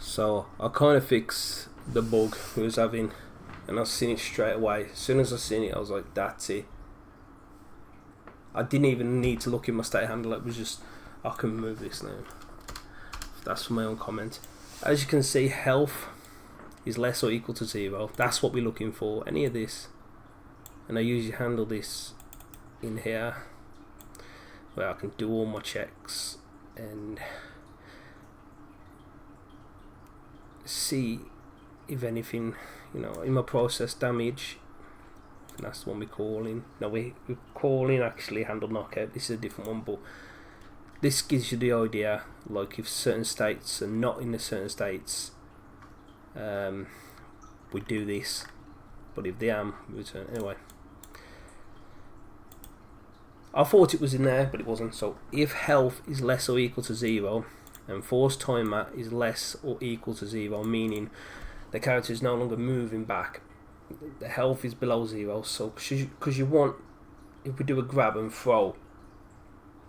So I kind of fixed the bug we was having, and I seen it straight away. As soon as I seen it, I was like, that's it. I didn't even need to look in my state handler. It was just, I can move this now. That's for my own comment. As you can see, health is less or equal to 0. That's what we're looking for. Any of this, and I usually handle this in here, where I can do all my checks and see if anything, in my process damage. And that's the one we're calling. No, we're calling actually handle knockout. This is a different one, but this gives you the idea, like if certain states are not in the certain states, we do this, but if they are, we return. Anyway, I thought it was in there, but it wasn't. So if health is less or equal to 0 and force timer is less or equal to 0, meaning the character is no longer moving back, the health is below 0. So because you want, if we do a grab and throw,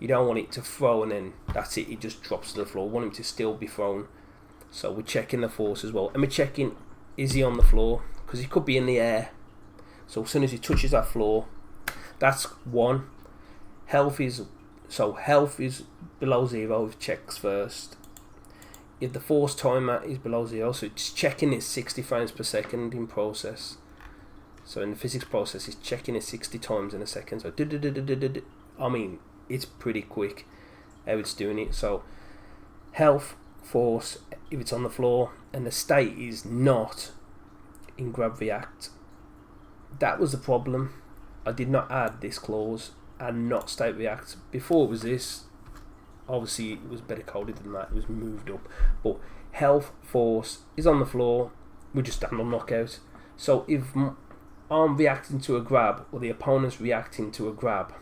you don't want it to throw and then that's it, it just drops to the floor. You want him to still be thrown. So we're checking the force as well, and we're checking, is he on the floor, because he could be in the air. So as soon as he touches that floor, that's 1. Health is below 0 if checks first. If the force timer is below 0, so it's checking it 60 frames per second in process. So in the physics process, it's checking it 60 times in a second. So I mean, it's pretty quick how it's doing it. So health, force, if it's on the floor, and the state is not in grab react. That was the problem. I did not add this clause and not state react. Before it was this. Obviously it was better coded than that, it was moved up. But health, force is on the floor, we just stand on knockout. So if I'm reacting to a grab, or the opponent's reacting to a grab,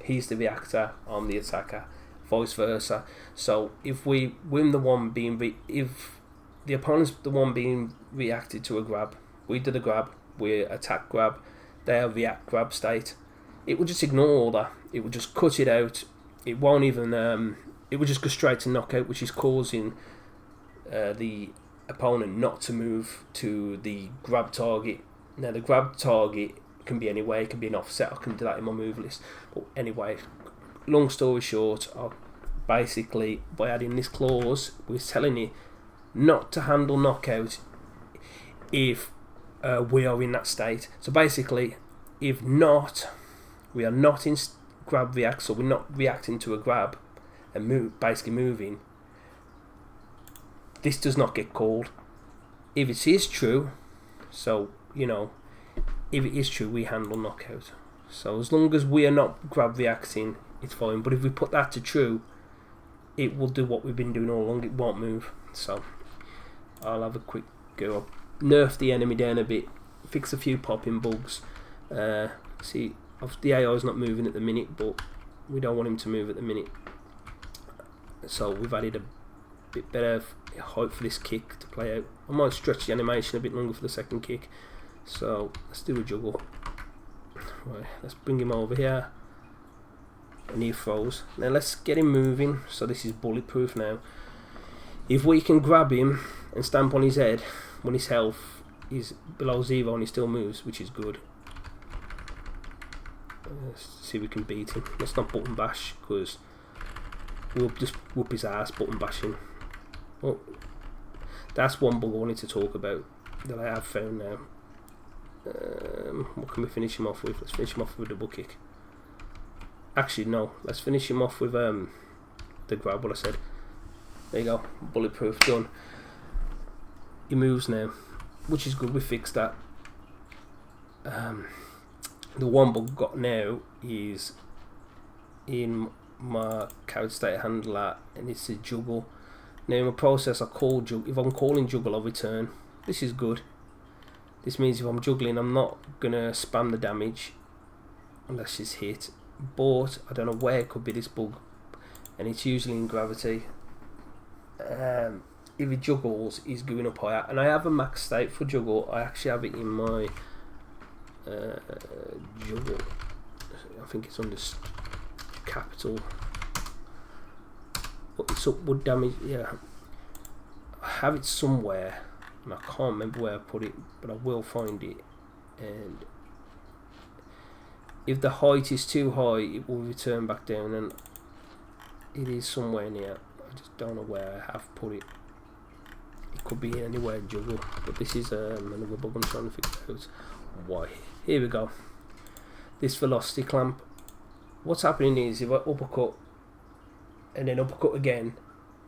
he's the reactor, I'm the attacker, vice versa. So if we win the one being, if the opponent's the one being reacted to a grab, we did a grab, we attack grab, they are react grab state, it will just ignore all that, it will just cut it out. It won't even, it will just go straight to knockout, which is causing the opponent not to move to the grab target. Now the grab target can be anywhere, it can be an offset, I can do that in my move list. But anyway, long story short, basically by adding this clause, we're telling it not to handle knockout if we are in that state. So basically, if not, we are not in grab react, so we're not reacting to a grab and basically moving, this does not get called. If it is true, so if it is true, we handle knockout. So as long as we are not grab reacting, it's fine. But if we put that to true, it will do what we've been doing all along, it won't move. So I'll have a quick go, nerf the enemy down a bit, fix a few popping bugs, see. The AI is not moving at the minute, but we don't want him to move at the minute. So we've added a bit better height for this kick to play out. I might stretch the animation a bit longer for the second kick. So let's do a juggle. Right, let's bring him over here. And he throws. Now let's get him moving. So this is bulletproof now. If we can grab him and stamp on his head when his health is below 0 and he still moves, which is good. Let's see if we can beat him. Let's not button bash, because we'll just whoop his ass button bashing. Oh, that's one bug I wanted to talk about that I have found now. What can we finish him off with? Let's finish him off with a double kick. Actually no, let's finish him off with the grab, what I said. There you go, bulletproof, done. He moves now, which is good, we fixed that. The one bug I've got now is in my character state handler, and it's a juggle. Now in my process I call juggle. If I'm calling juggle, I'll return. This is good. This means if I'm juggling, I'm not gonna spam the damage unless she's hit. But I don't know where it could be, this bug, and it's usually in gravity. If he juggles, he's going up higher, and I have a max state for juggle. I actually have it in my juggle. I think it's under capital, but it's upward damage. Yeah, have it somewhere, and I can't remember where I put it, but I will find it. And if the height is too high, it will return back down, and it is somewhere near. I just don't know where I have put it. It could be anywhere in juggle, but this is another bug I'm trying to figure out why. Here we go. This velocity clamp. What's happening is if I uppercut and then uppercut again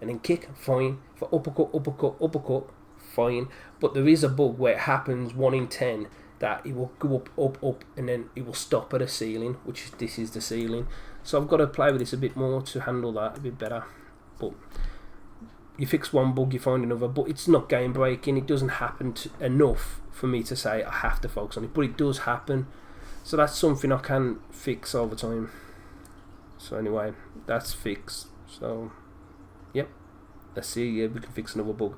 and then kick, fine. If I uppercut, fine. But there is a bug where it happens 1 in 10 that it will go up, and then it will stop at a ceiling, which this is the ceiling. So I've got to play with this a bit more to handle that a bit better. But you fix one bug, you find another, but it's not game breaking. It doesn't happen enough for me to say I have to focus on it, but it does happen. So that's something I can fix over time. So anyway, that's fixed. So yep, let's see if we can fix another bug.